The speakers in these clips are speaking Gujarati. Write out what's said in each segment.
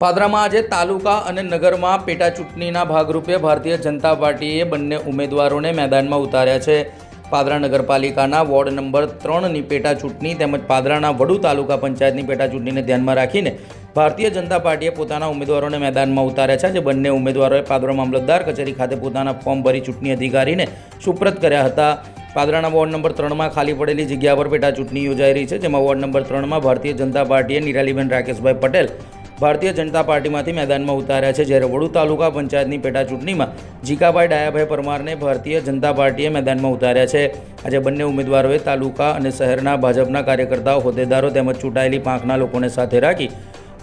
પાદરામાં આજે તાલુકા અને નગરમાં પેટા ચૂંટણીના ભાગરૂપે ભારતીય જનતા પાર્ટીએ બંને ઉમેદવારોને મેદાનમાં ઉતાર્યા છે. પાદરા નગરપાલિકાના વોર્ડ નંબર 3ની પેટા ચૂંટણી તેમજ પાદરાના વડુ તાલુકા પંચાયતની પેટા ચૂંટણીને ધ્યાનમાં રાખીને ભારતીય જનતા પાર્ટીએ પોતાના ઉમેદવારોને મેદાનમાં ઉતાર્યા છે. જે બંને ઉમેદવારોએ પાદરા મામલતદાર કચેરી ખાતે પોતાના ફોર્મ ભરી ચૂંટણી અધિકારીને સુપ્રત કર્યા હતા. પાદરાના વોર્ડ નંબર 3માં ખાલી પડેલી જગ્યા પર પેટા ચૂંટણી યોજાઈ રહી છે, જેમાં વોર્ડ નંબર 3માં ભારતીય જનતા પાર્ટીએ નિરાલીબેન રાકેશભાઈ પટેલ ભારતીય જનતા પાર્ટીમાંથી મેદાનમાં ઉતાર્યા છે, જ્યારે વડુ તાલુકા પંચાયતની પેટા ચૂંટણીમાં જીકાભાઈ ડાયાભાઈ પરમારને ભારતીય જનતા પાર્ટીએ મેદાનમાં ઉતાર્યા છે. આજે બંને ઉમેદવારોએ તાલુકા અને શહેરના ભાજપના કાર્યકર્તાઓ, હોદ્દેદારો તેમજ ચૂંટાયેલી પાંખના લોકોને સાથે રાખી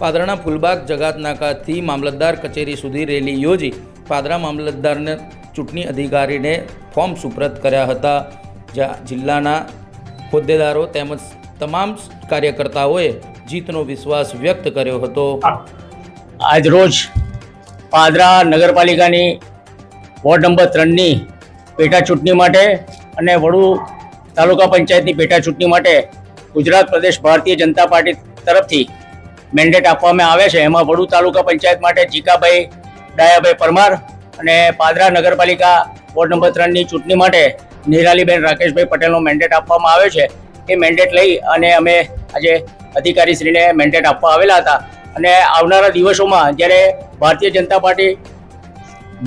પાદરાના ફૂલબાગ જગાતનાકાથી મામલતદાર કચેરી સુધી રેલી યોજી પાદરા મામલતદારને ચૂંટણી અધિકારીને ફોર્મ સુપ્રત કર્યા હતા. જ્યાં જિલ્લાના હોદ્દેદારો તેમજ તમામ કાર્યકર્તાઓએ જીતનો વિશ્વાસ વ્યક્ત કર્યો હતો. આજ રોજ પાદરા નગરપાલિકાની વોર્ડ નંબર 3ની પેટા ચૂંટણી માટે અને વડુ તાલુકા પંચાયતની પેટા ચૂંટણી માટે ગુજરાત પ્રદેશ ભારતીય જનતા પાર્ટી તરફથી મેન્ડેટ આપવામાં આવે છે. એમાં વડુ તાલુકા પંચાયત માટે જીકાભાઈ ડાયાભાઈ પરમાર અને પાદરા નગરપાલિકા વોર્ડ નંબર 3ની ચૂંટણી માટે નિરાલીબેન રાકેશભાઈ પટેલનો મેન્ડેટ આપવામાં આવ્યો છે. એ મેન્ડેટ લઈ અને અમે આજે અધિકારીશ્રીને મેન્ડેટ આપવા આવેલા હતા અને આવનારા દિવસોમાં જ્યારે ભારતીય જનતા પાર્ટી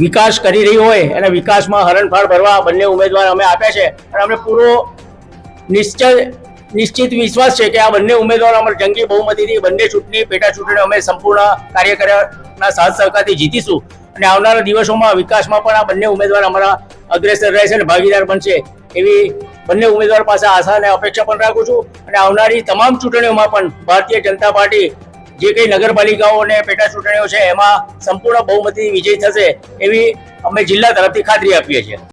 વિકાસ કરી રહી હોય અને વિકાસમાં હરણફાળ ભરવા બંને ઉમેદવાર અમે આપ્યા છે અને અમને પૂરો નિશ્ચિત વિશ્વાસ છે કે આ બંને ઉમેદવારો અમારા જંગી બહુમતીથી બંને ચૂંટણી પેટા ચૂંટણી અમે સંપૂર્ણ કાર્યકરના સાથ સહકારથી જીતીશું અને આવનારા દિવસોમાં વિકાસમાં પણ આ બંને ઉમેદવાર અમારા અગ્રેસર રહેશે અને ભાગીદાર બનશે એવી બંને ઉમેદવાર પાસે આશા અને અપેક્ષા પણ રાખું છું. અને આવનારી તમામ ચૂંટણીઓમાં પણ ભારતીય જનતા પાર્ટી જે કંઈ નગરપાલિકાઓ અને પેટા ચૂંટણીઓ છે એમાં સંપૂર્ણ બહુમતી વિજય થશે એવી અમે જિલ્લા તરફથી ખાતરી આપીએ છીએ.